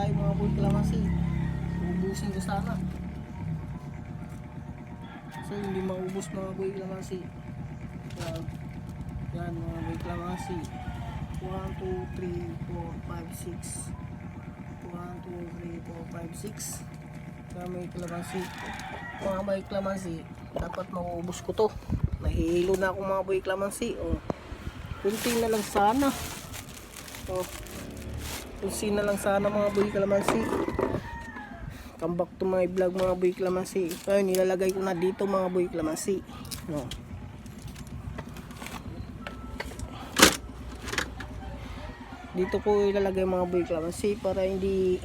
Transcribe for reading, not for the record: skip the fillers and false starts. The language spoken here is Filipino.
tayo mga boy kalamansi. Ubusin ko sana. So hindi maubos mga boy kalamansi. Yan mga boy kalamansi. 1, 2, 3, 4, 5, 6. 1, 2, 3, 4, 5, 6. Kaya may kalamansi. Mga boy kalamansi, dapat maubos ko to. Nahihilo na ako mga boy kalamansi. Kunti na lang sana. Kunti na lang sana mga boy kalamansi. Come back to my vlog mga boy kalamansi. Kaya nilalagay ko na dito mga boy kalamansi. Dito ko ilalagay mga boy kalamansi para hindi